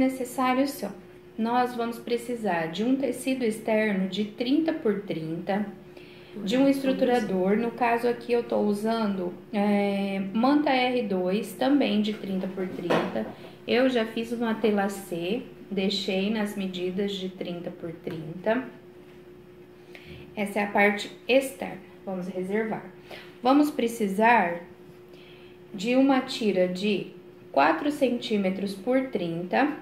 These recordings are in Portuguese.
necessários são: nós vamos precisar de um tecido externo de 30 por 30, de um estruturador, no caso aqui eu tô usando manta R2, também de 30 por 30. Eu já fiz uma telacê, deixei nas medidas de 30 por 30. Essa é a parte externa, vamos reservar. Vamos precisar de uma tira de 4 centímetros por 30,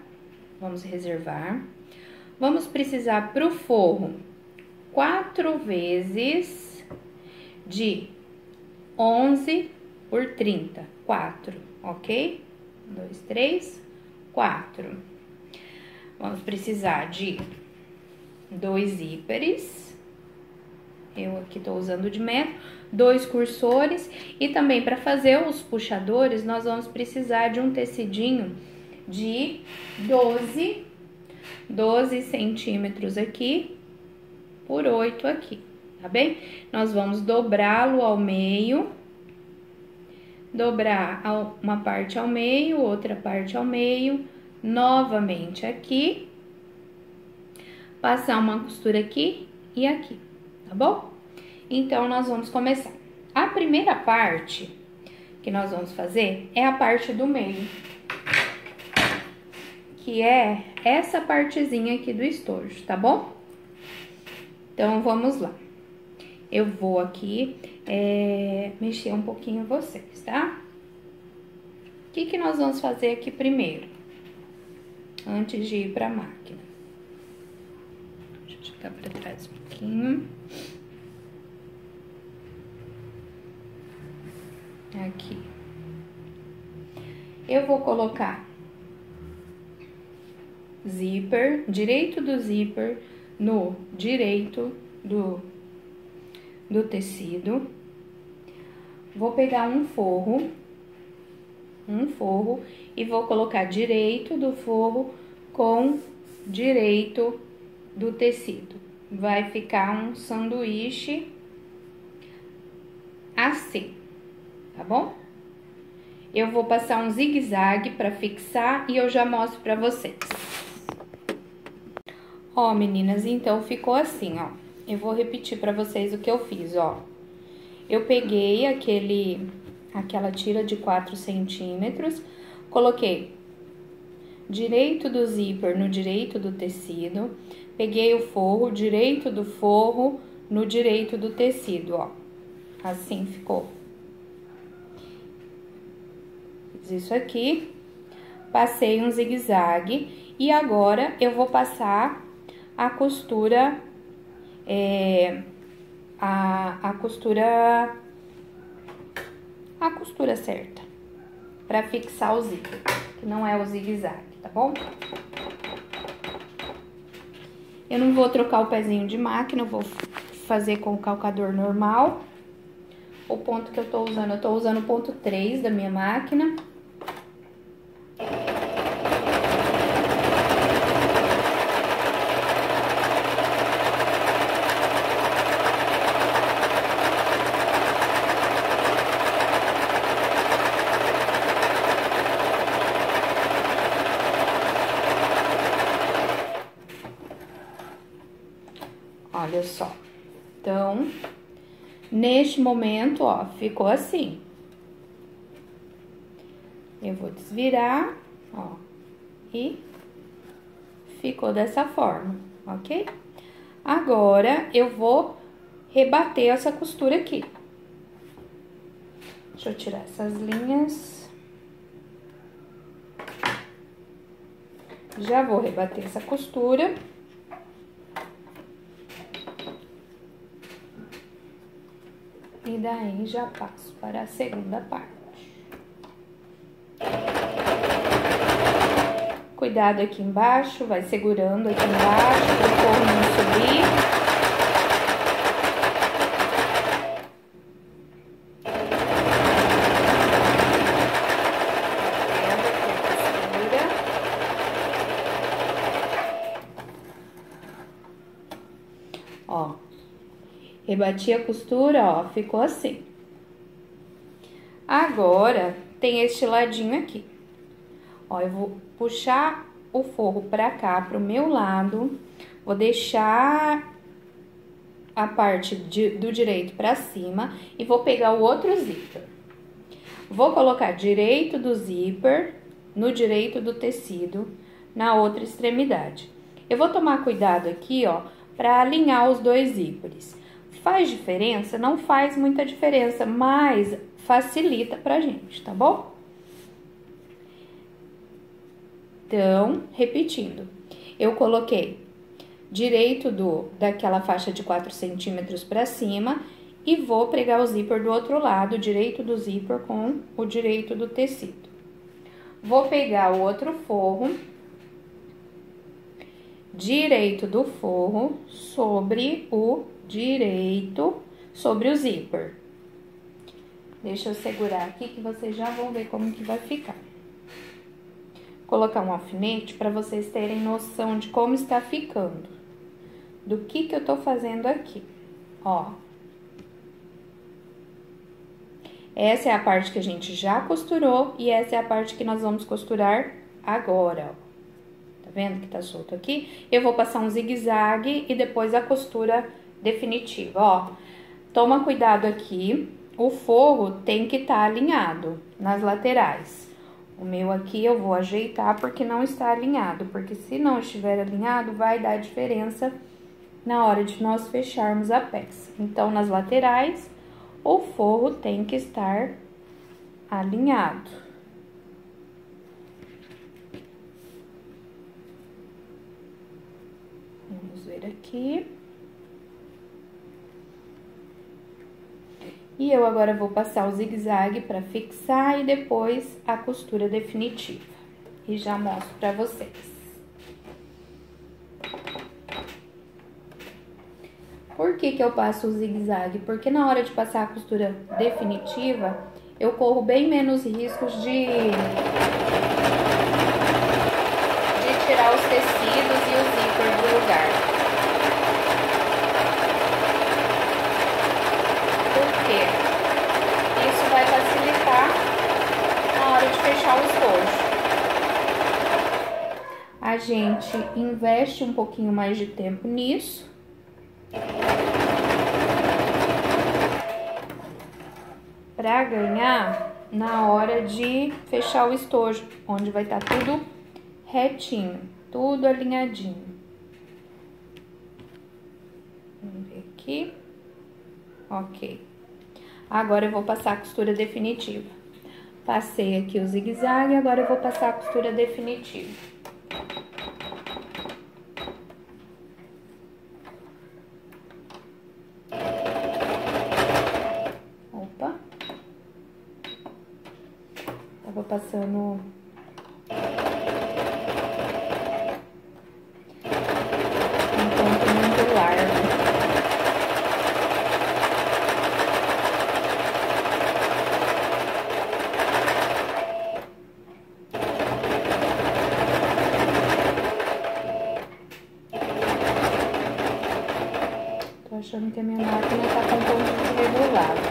vamos reservar. Vamos precisar pro forro 4 vezes de 11 por 30, 4, ok? 2, 3, 4. Vamos precisar de 2 zíperes, eu aqui tô usando de metro, 2 cursores, e também para fazer os puxadores, nós vamos precisar de um tecidinho de 12 centímetros aqui, por 8 aqui, tá bem? Nós vamos dobrá-lo ao meio, dobrar uma parte ao meio, outra parte ao meio, novamente aqui, passar uma costura aqui e aqui, tá bom? Então, nós vamos começar. A primeira parte que nós vamos fazer é a parte do meio, que é essa partezinha aqui do estojo, tá bom? Então, vamos lá. Eu vou aqui mexer um pouquinho vocês, tá? O que nós vamos fazer aqui primeiro? Antes de ir pra máquina. Deixa eu chegar pra trás um pouquinho. Aqui. Eu vou colocar zíper, direito do zíper no direito do tecido. Vou pegar um forro e vou colocar direito do forro com direito do tecido. Vai ficar um sanduíche assim, tá bom? Eu vou passar um zigue-zague pra fixar e eu já mostro pra vocês. Ó, meninas, então ficou assim, ó. Eu vou repetir pra vocês o que eu fiz, ó. Eu peguei aquela tira de 4 centímetros, coloquei direito do zíper no direito do tecido, peguei o forro, direito do forro no direito do tecido, ó. Assim ficou. Fiz isso aqui, passei um zigue-zague e agora eu vou passar a costura, a costura certa, pra fixar o zíper, que não é o zigue-zague, tá bom? Eu não vou trocar o pezinho de máquina, eu vou fazer com o calcador normal. O ponto que eu tô usando o ponto 3 da minha máquina. Olha só. Então, neste momento, ó, ficou assim. Eu vou desvirar, ó, e ficou dessa forma, ok? Agora, eu vou rebater essa costura aqui. Deixa eu tirar essas linhas. Já vou rebater essa costura. E daí, já passo para a segunda parte. Cuidado aqui embaixo, vai segurando aqui embaixo, para o forro não subir. Ó. Rebati a costura, ó, ficou assim. Agora, tem este ladinho aqui. Ó, eu vou puxar o forro pra cá, pro meu lado. Vou deixar a parte do direito pra cima e vou pegar o outro zíper. Vou colocar direito do zíper no direito do tecido, na outra extremidade. Eu vou tomar cuidado aqui, ó, pra alinhar os dois zíperes. Faz diferença? Não faz muita diferença, mas facilita pra gente, tá bom? Então, repetindo, eu coloquei direito daquela faixa de 4 centímetros pra cima e vou pregar o zíper do outro lado, direito do zíper com o direito do tecido. Vou pegar o outro forro, direito do forro sobre o direito, sobre o zíper. Deixa eu segurar aqui que vocês já vão ver como que vai ficar. Colocar um alfinete para vocês terem noção de como está ficando. Do que eu tô fazendo aqui, ó. Essa é a parte que a gente já costurou e essa é a parte que nós vamos costurar agora, ó. Tá vendo que tá solto aqui? Eu vou passar um zigue-zague e depois a costura definitiva, ó. Toma cuidado aqui, o forro tem que estar alinhado nas laterais. O meu aqui eu vou ajeitar porque não está alinhado, porque se não estiver alinhado vai dar diferença na hora de nós fecharmos a peça. Então, nas laterais, o forro tem que estar alinhado. Vamos ver aqui. E eu agora vou passar o zigue-zague para fixar e depois a costura definitiva. E já mostro para vocês. Por que eu passo o zigue-zague? Porque na hora de passar a costura definitiva, eu corro bem menos riscos de tirar os tecidos e o zíper do lugar. Por quê? Isso vai facilitar na hora de fechar o estojo. A gente investe um pouquinho mais de tempo nisso. Pra ganhar na hora de fechar o estojo, onde vai estar tudo retinho, tudo alinhadinho. Vamos ver aqui. Ok. Agora eu vou passar a costura definitiva. Passei aqui o zigue-zague, agora eu vou passar a costura definitiva. Tava passando um ponto muito largo. Tô achando que a minha máquina tá com um ponto irregulado.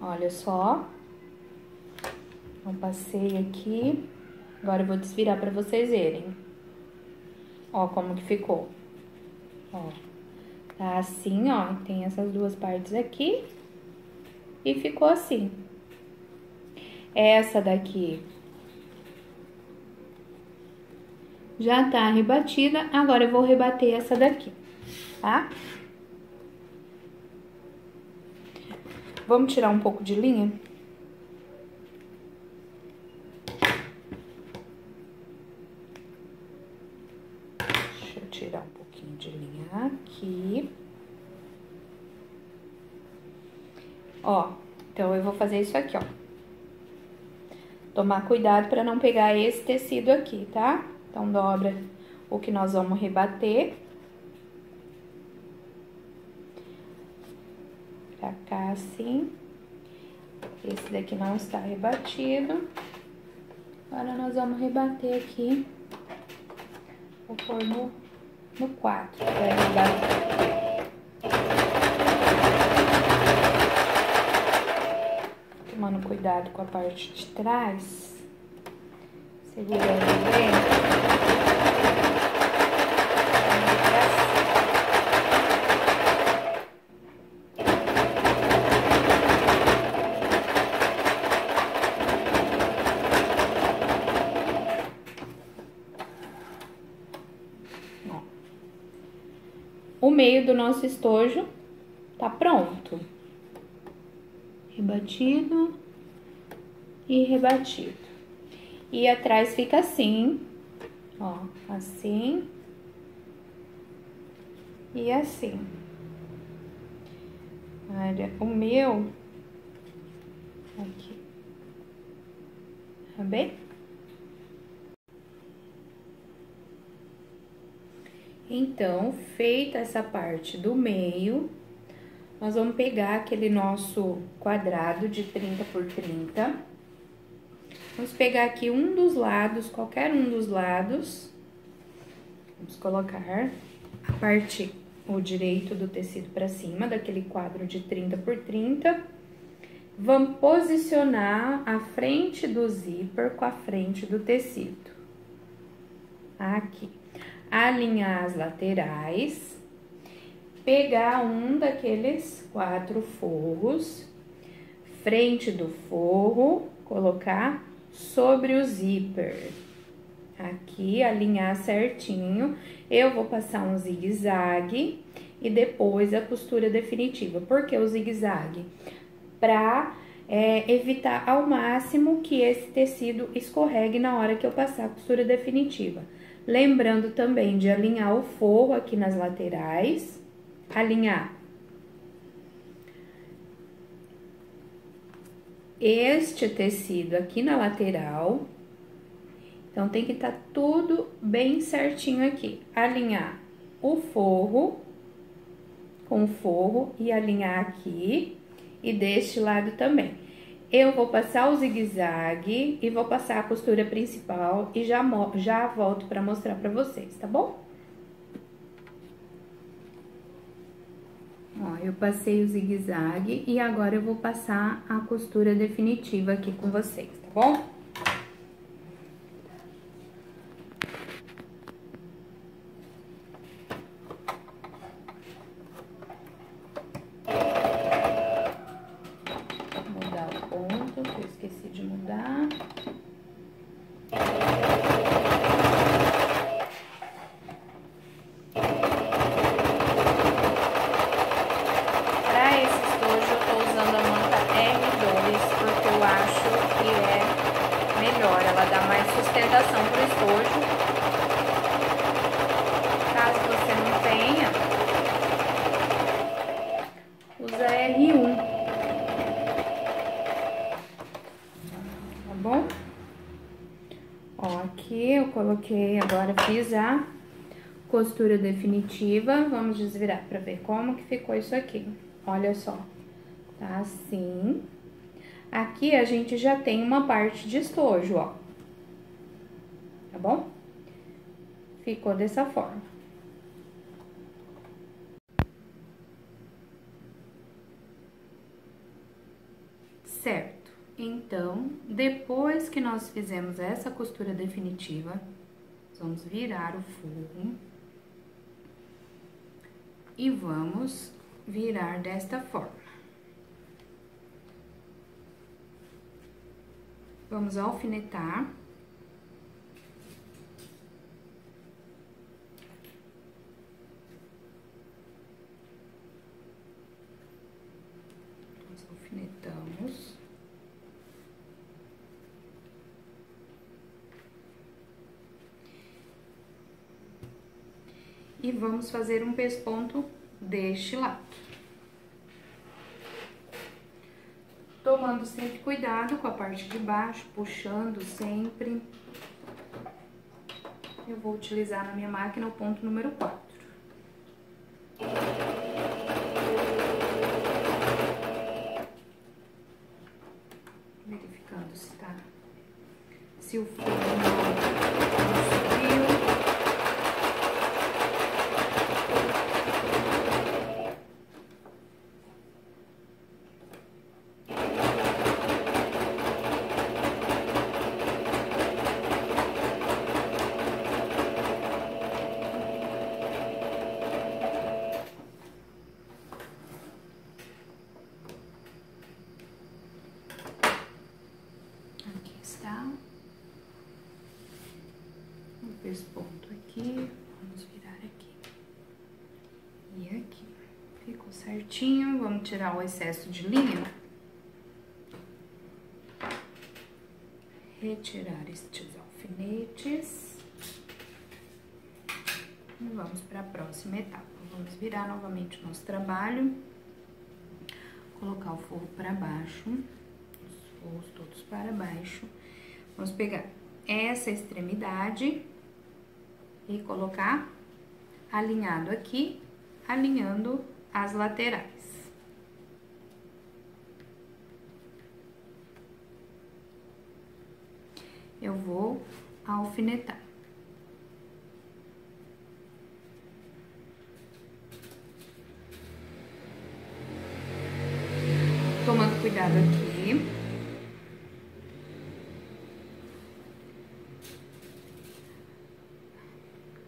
Olha só, eu passei aqui, agora eu vou desvirar pra vocês verem. Ó como que ficou. Ó, tá assim, ó, tem essas duas partes aqui e ficou assim. Essa daqui já tá rebatida, agora eu vou rebater essa daqui, tá? Vamos tirar um pouco de linha? Deixa eu tirar um pouquinho de linha aqui. Ó, então eu vou fazer isso aqui, ó. Tomar cuidado para não pegar esse tecido aqui, tá? Então, dobra o que nós vamos rebater. Pra cá, assim. Esse daqui não está rebatido. Agora, nós vamos rebater aqui. Vou pôr no 4, pra rebater. cuidado com a parte de trás, segurando bem. O meio do nosso estojo tá pronto. Rebatido e rebatido. E atrás fica assim, ó, assim e assim. Olha, o meu aqui, tá bem? Então, feita essa parte do meio, nós vamos pegar aquele nosso quadrado de 30 por 30. Vamos pegar aqui um dos lados, qualquer um dos lados. Vamos colocar a parte, o direito do tecido para cima, daquele quadro de 30 por 30. Vamos posicionar a frente do zíper com a frente do tecido. Aqui. Alinhar as laterais, pegar um daqueles 4 forros, frente do forro, colocar sobre o zíper. Aqui, alinhar certinho, eu vou passar um zigue-zague e depois a costura definitiva. Por que o zigue-zague? Pra evitar ao máximo que esse tecido escorregue na hora que eu passar a costura definitiva. Lembrando também de alinhar o forro aqui nas laterais, alinhar este tecido aqui na lateral. Então, tem que estar tudo bem certinho aqui. Alinhar o forro com o forro e alinhar aqui e deste lado também. Eu vou passar o zigue-zague e vou passar a costura principal e já volto pra mostrar pra vocês, tá bom? Ó, eu passei o zigue-zague e agora eu vou passar a costura definitiva aqui com vocês, tá bom? Esqueci de mudar. Para esse estojo eu tô usando a manta R2, porque eu acho que é melhor, ela dá mais sustentação pro estojo. Caso você não tenha, usa R1. Bom? Ó, aqui eu coloquei, agora fiz a costura definitiva. Vamos desvirar pra ver como que ficou isso aqui. Olha só, tá assim. Aqui a gente já tem uma parte de estojo, ó. Tá bom? Ficou dessa forma. Certo. Então, depois que nós fizemos essa costura definitiva, vamos virar o forro e vamos virar desta forma. Vamos alfinetar. Nós alfinetamos. E vamos fazer um pesponto deste lado. Tomando sempre cuidado com a parte de baixo, puxando sempre. Eu vou utilizar na minha máquina o ponto número 4. Verificando se tá... Se o fio não subiu. direitinho. Vamos tirar o excesso de linha. Retirar estes alfinetes. E vamos para a próxima etapa. Vamos virar novamente o nosso trabalho. Colocar o forro para baixo. Os forros todos para baixo. Vamos pegar essa extremidade e colocar alinhado aqui, alinhando as laterais. Eu vou alfinetar. Tomando cuidado aqui.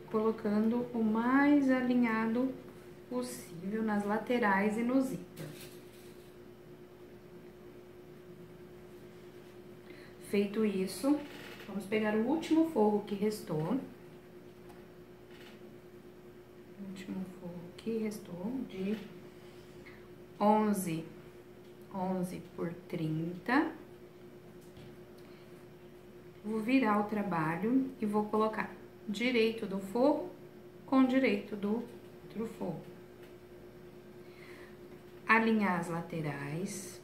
Colocando o mais alinhado possível nas laterais e no zíper. Feito isso, vamos pegar o último forro que restou. O último forro que restou de 11 por 30. Vou virar o trabalho e vou colocar direito do forro com direito do outro forro. Alinhar as laterais.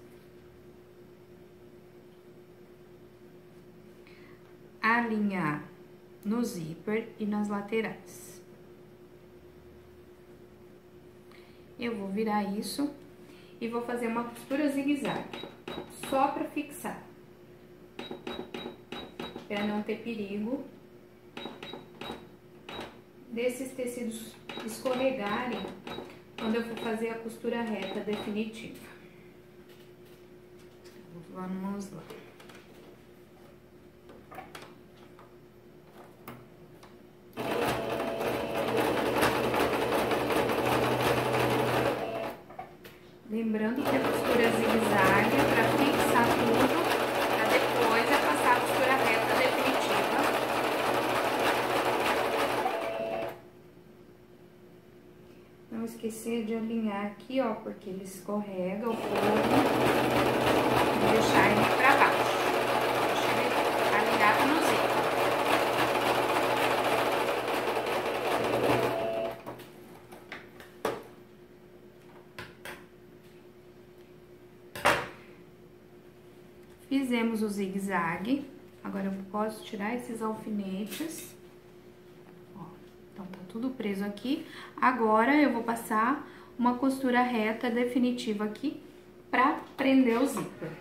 Alinhar no zíper e nas laterais. Eu vou virar isso e vou fazer uma costura zigue-zague, só para fixar, para não ter perigo desses tecidos escorregarem quando eu for fazer a costura reta definitiva. Vamos lá. Lembrando que a costura zigue-zague é para fixar tudo, para depois é passar a costura reta definitiva. Não esquecer de alinhar aqui, ó, porque ele escorrega o forro e deixar ele para baixo. Deixar ele alinhado no zíper. Fizemos o zigue-zague, agora eu posso tirar esses alfinetes, ó, então tá tudo preso aqui. Agora eu vou passar uma costura reta definitiva aqui pra prender o zíper.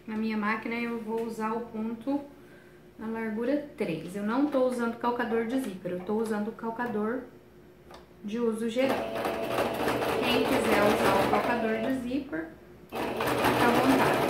Na minha máquina eu vou usar o ponto na largura 3, eu não tô usando calcador de zíper, eu tô usando o calcador de uso geral. Quem quiser usar o calcador de zíper, fica à vontade.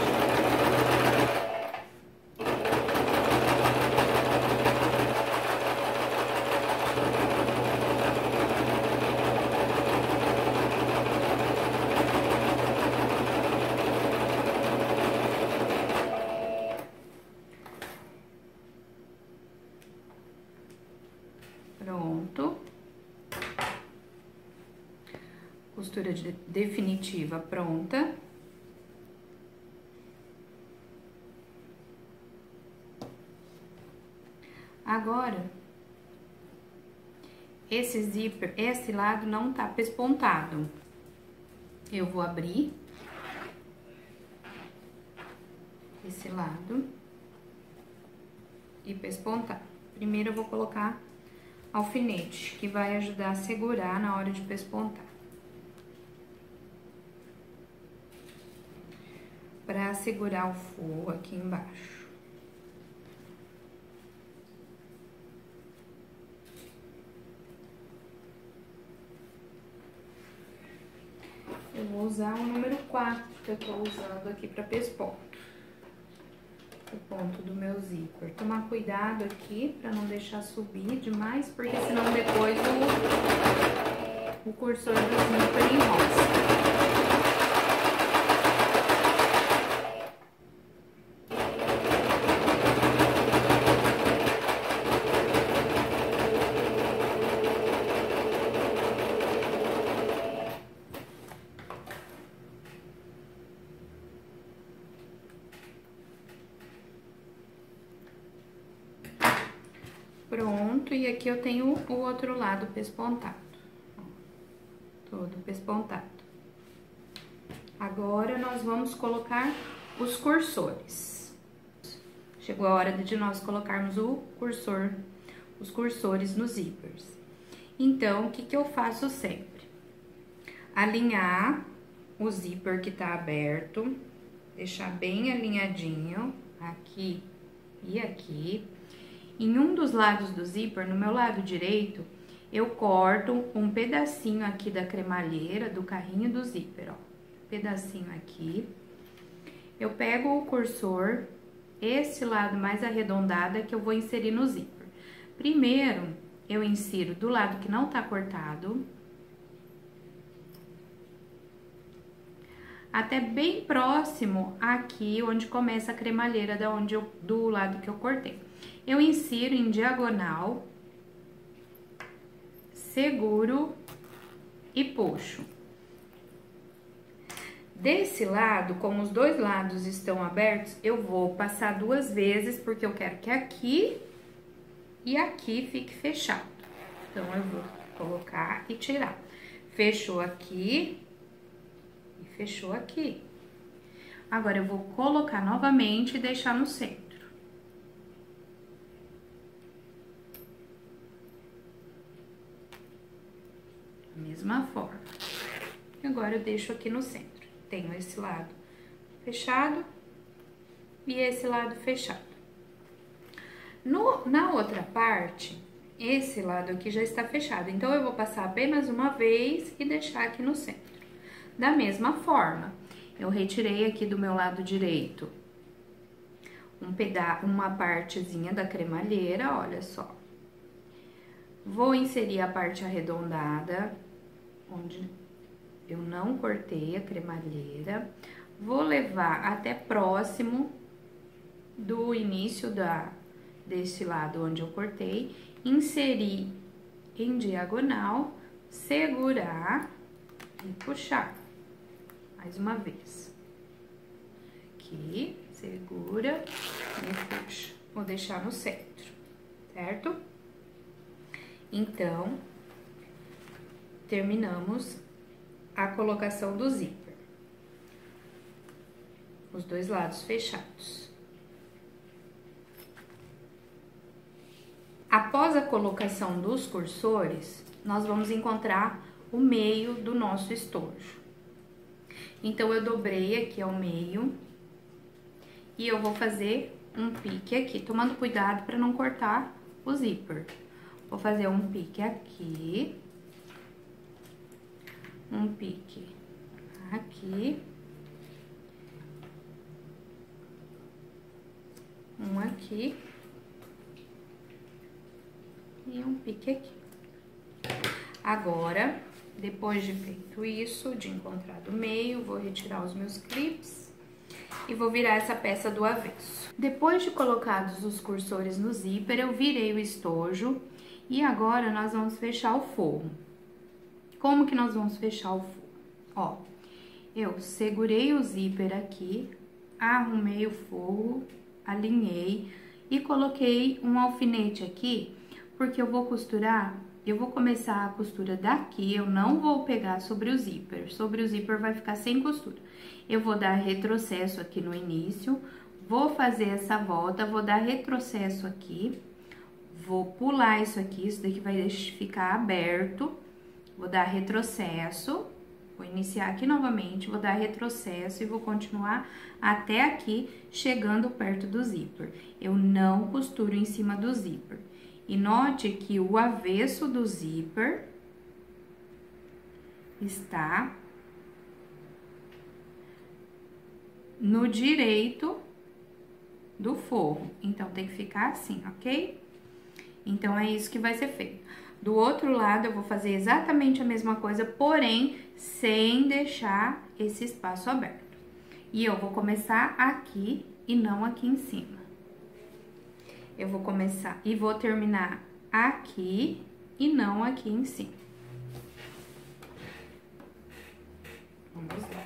Pronto. Costura definitiva pronta. Agora, esse zíper, esse lado não tá pespontado. Eu vou abrir esse lado e pespontar. Primeiro eu vou colocar alfinete, que vai ajudar a segurar na hora de pespontar. Para segurar o forro aqui embaixo. Eu vou usar o número 4 que eu tô usando aqui para pesponto. O ponto do meu zíper. Tomar cuidado aqui para não deixar subir demais, porque senão depois o cursor do zíper enrosca. junto e aqui eu tenho o outro lado pespontado. Ó, todo pespontado. Agora, nós vamos colocar os cursores. Chegou a hora de nós colocarmos os cursores nos zíperes. Então, o que que eu faço sempre? Alinhar o zíper que tá aberto, deixar bem alinhadinho, aqui e aqui. Em um dos lados do zíper, no meu lado direito, eu corto um pedacinho aqui da cremalheira, do carrinho do zíper, ó. Pedacinho aqui. Eu pego o cursor, esse lado mais arredondado é que eu vou inserir no zíper. Primeiro, eu insiro do lado que não tá cortado, até bem próximo aqui onde começa a cremalheira do lado que eu cortei. Eu insiro em diagonal, seguro e puxo. Desse lado, como os dois lados estão abertos, eu vou passar 2 vezes, porque eu quero que aqui e aqui fique fechado. Então, eu vou colocar e tirar. Fechou aqui e fechou aqui. Agora, eu vou colocar novamente e deixar no centro. Da mesma forma. Agora, eu deixo aqui no centro. Tenho esse lado fechado e esse lado fechado. Na outra parte, esse lado aqui já está fechado. Então, eu vou passar apenas uma vez e deixar aqui no centro. Da mesma forma, eu retirei aqui do meu lado direito uma partezinha da cremalheira, olha só. Vou inserir a parte arredondada, onde eu não cortei a cremalheira. Vou levar até próximo do início desse lado onde eu cortei, inserir em diagonal, segurar e puxar. Mais uma vez. Aqui, segura e puxa. Vou deixar no centro, certo? Então, terminamos a colocação do zíper. Os dois lados fechados. Após a colocação dos cursores, nós vamos encontrar o meio do nosso estojo. Então, eu dobrei aqui ao meio e eu vou fazer um pique aqui, tomando cuidado para não cortar o zíper. Vou fazer um pique aqui, um pique aqui, um aqui e um pique aqui. Agora, depois de feito isso, de encontrado o meio, vou retirar os meus clips e vou virar essa peça do avesso. Depois de colocados os cursores no zíper, eu virei o estojo e agora nós vamos fechar o forro. Como que nós vamos fechar o forro? Ó, eu segurei o zíper aqui, arrumei o forro, alinhei e coloquei um alfinete aqui, porque eu vou costurar. Eu vou começar a costura daqui, eu não vou pegar sobre o zíper. Sobre o zíper vai ficar sem costura. Eu vou dar retrocesso aqui no início, vou fazer essa volta, vou dar retrocesso aqui, vou pular isso aqui, isso daqui vai ficar aberto. Vou dar retrocesso, vou iniciar aqui novamente, vou dar retrocesso e vou continuar até aqui, chegando perto do zíper. Eu não costuro em cima do zíper. E note que o avesso do zíper está no direito do forro. Então, tem que ficar assim, ok? Então, é isso que vai ser feito. Do outro lado, eu vou fazer exatamente a mesma coisa, porém, sem deixar esse espaço aberto. E eu vou começar aqui e não aqui em cima. Eu vou começar e vou terminar aqui e não aqui em cima. Vamos lá.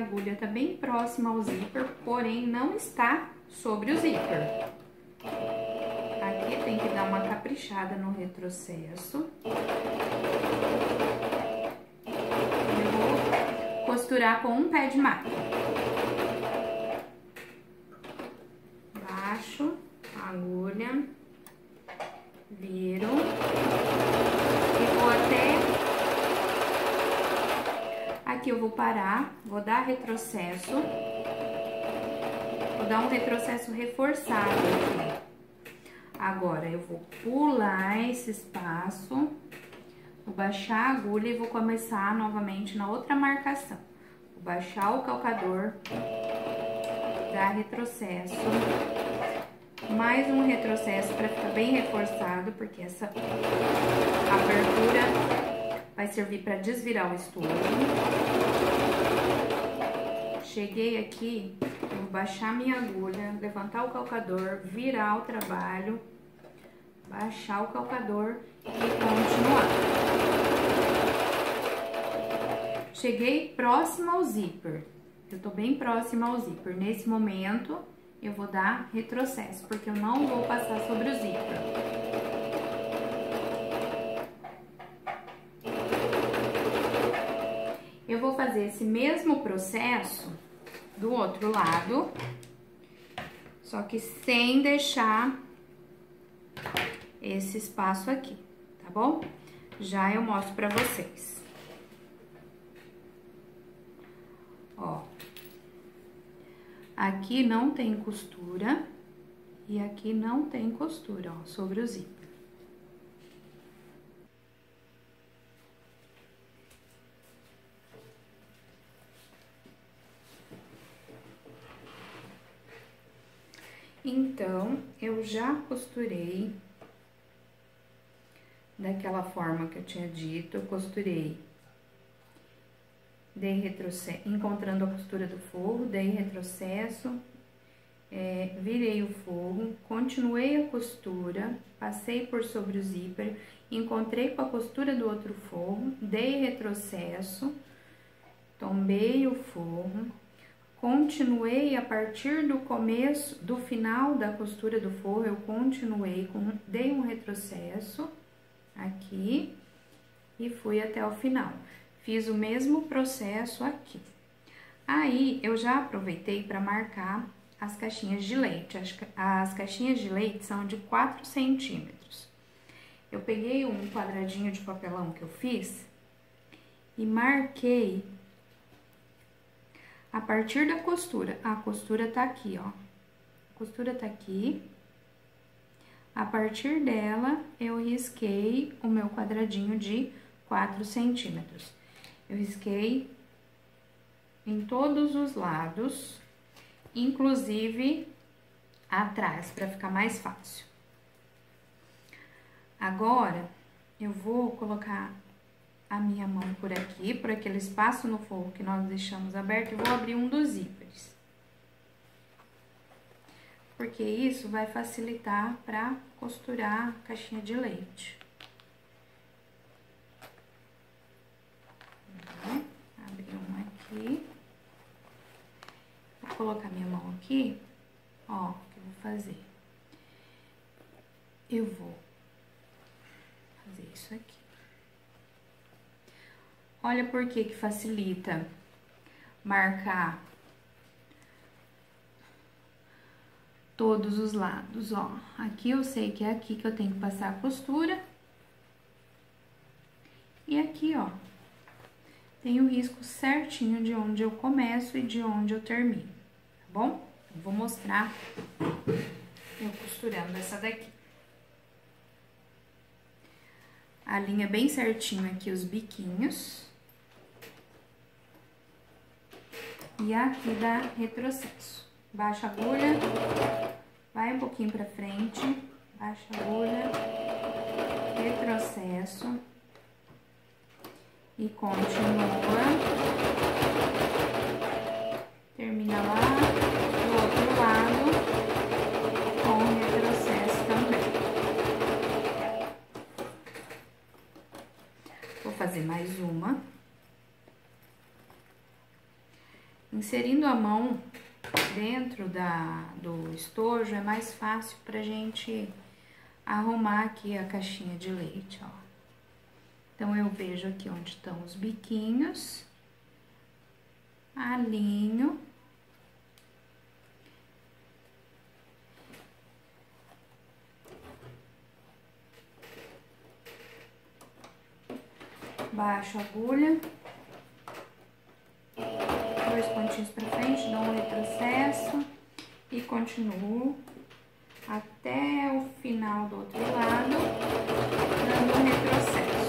agulha tá bem próxima ao zíper, porém não está sobre o zíper. Aqui tem que dar uma caprichada no retrocesso. Eu vou costurar com um pé de máquina. Baixo a agulha, viro e vou até... Aqui eu vou parar, vou dar retrocesso, vou dar um retrocesso reforçado aqui. Agora, eu vou pular esse espaço, vou baixar a agulha e vou começar novamente na outra marcação. Vou baixar o calcador, dar retrocesso, mais um retrocesso para ficar bem reforçado, porque essa abertura vai servir para desvirar o estojo. Cheguei aqui, eu vou baixar minha agulha, levantar o calcador, virar o trabalho, baixar o calcador e continuar. Cheguei próximo ao zíper, eu tô bem próxima ao zíper. Nesse momento, eu vou dar retrocesso, porque eu não vou passar sobre o zíper. Eu vou fazer esse mesmo processo do outro lado, só que sem deixar esse espaço aqui, tá bom? Já eu mostro pra vocês. Ó, aqui não tem costura e aqui não tem costura, ó, sobre o zíper. Então, eu já costurei daquela forma que eu tinha dito, eu costurei, dei retrocesso, encontrando a costura do forro, dei retrocesso, virei o forro, continuei a costura, passei por sobre o zíper, encontrei com a costura do outro forro, dei retrocesso, tombei o forro, continuei a partir do começo, do final da costura do forro, eu continuei, dei um retrocesso aqui e fui até o final. Fiz o mesmo processo aqui. Aí, eu já aproveitei para marcar as caixinhas de leite. As caixinhas de leite são de 4 centímetros. Eu peguei um quadradinho de papelão que eu fiz e marquei a partir da costura. A costura tá aqui, ó. A costura tá aqui. A partir dela, eu risquei o meu quadradinho de 4 centímetros. Eu risquei em todos os lados, inclusive atrás, para ficar mais fácil. Agora, eu vou colocar a minha mão por aqui, por aquele espaço no forro que nós deixamos aberto, e vou abrir um dos zíperes. Porque isso vai facilitar para costurar a caixinha de leite. Abri um aqui. Vou colocar minha mão aqui, ó, o que eu vou fazer? Eu vou fazer isso aqui. Olha por que que facilita marcar todos os lados, ó. Aqui eu sei que é aqui que eu tenho que passar a costura. E aqui, ó, tem o risco certinho de onde eu começo e de onde eu termino, tá bom? Eu vou mostrar eu costurando essa daqui. Alinha bem certinho aqui os biquinhos. E aqui dá retrocesso. Baixa a agulha, vai um pouquinho pra frente, baixa a agulha, retrocesso e continua. Termina lá do outro lado com retrocesso também. Vou fazer mais uma. Inserindo a mão dentro do estojo é mais fácil pra gente arrumar aqui a caixinha de leite, ó. Então, eu vejo aqui onde estão os biquinhos, alinho. Baixo a agulha. 2 pontinhos pra frente, dou um retrocesso e continuo até o final do outro lado, dando um retrocesso.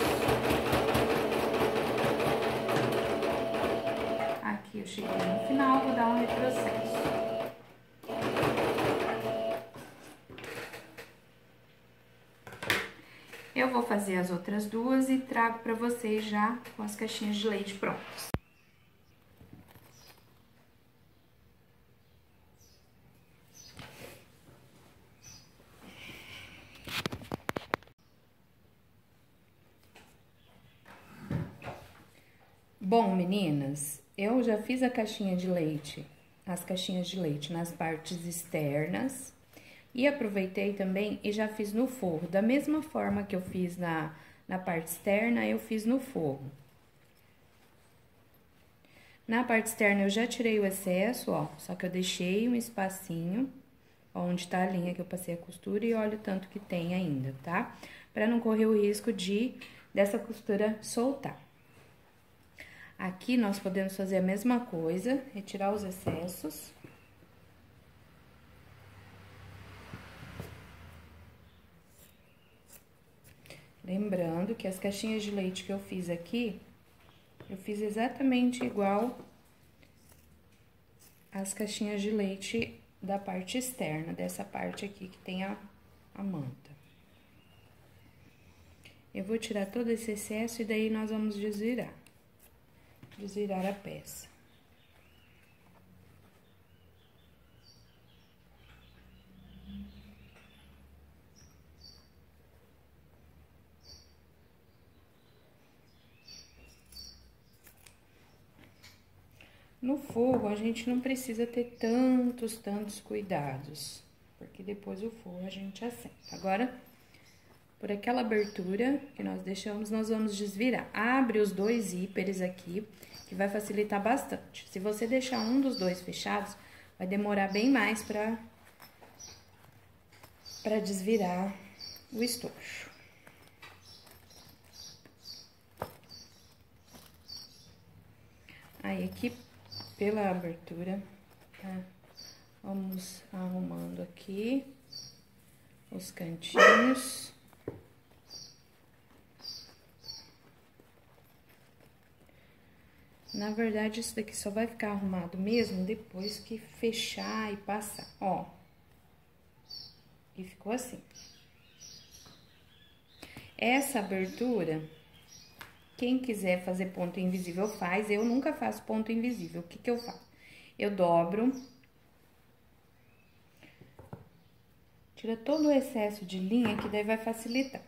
Aqui eu cheguei no final, vou dar um retrocesso. Eu vou fazer as outras duas e trago pra vocês já com as caixinhas de leite prontas. Bom, meninas, eu já fiz a caixinha de leite, as caixinhas de leite nas partes externas e aproveitei também e já fiz no forro. Da mesma forma que eu fiz na parte externa, eu fiz no forro. Na parte externa eu já tirei o excesso, ó, só que eu deixei um espacinho onde tá a linha que eu passei a costura e olha o tanto que tem ainda, tá? Pra não correr o risco dessa costura soltar. Aqui, nós podemos fazer a mesma coisa, retirar os excessos. Lembrando que as caixinhas de leite que eu fiz aqui, eu fiz exatamente igual as caixinhas de leite da parte externa, dessa parte aqui que tem a manta. Eu vou tirar todo esse excesso e daí nós vamos desvirar a peça. No forro, a gente não precisa ter tantos cuidados, porque depois o forro a gente assenta. Agora, por aquela abertura que nós deixamos, nós vamos desvirar. Abre os 2 zíperes aqui, que vai facilitar bastante. Se você deixar um dos 2 fechados, vai demorar bem mais pra desvirar o estojo. Aí, aqui, pela abertura, tá? Vamos arrumando aqui os cantinhos. Na verdade, isso daqui só vai ficar arrumado mesmo depois que fechar e passar, ó. E ficou assim. Essa abertura, quem quiser fazer ponto invisível faz, eu nunca faço ponto invisível. O que que eu faço? Eu dobro, tira todo o excesso de linha, que daí vai facilitar.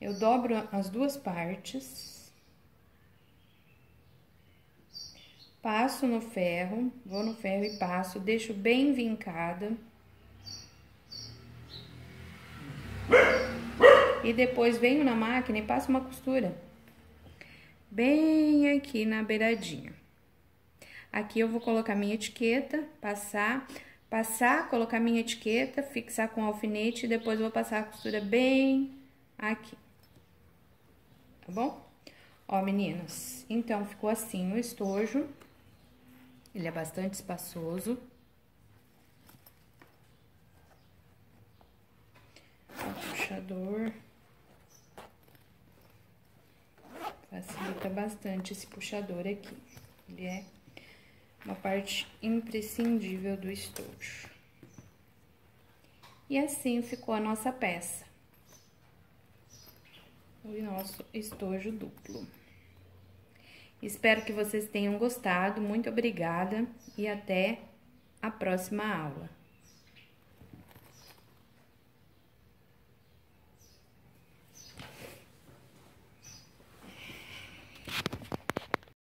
Eu dobro as 2 partes. Passo no ferro, vou no ferro e passo, deixo bem vincada. E depois venho na máquina e passo uma costura bem aqui na beiradinha. Aqui eu vou colocar minha etiqueta, passar, colocar minha etiqueta, fixar com alfinete e depois vou passar a costura bem aqui. Tá bom? Ó, meninas, então ficou assim o estojo. Ele é bastante espaçoso. O puxador facilita bastante esse puxador aqui. Ele é uma parte imprescindível do estojo. E assim ficou a nossa peça. O nosso estojo duplo. Espero que vocês tenham gostado. Muito obrigada e até a próxima aula.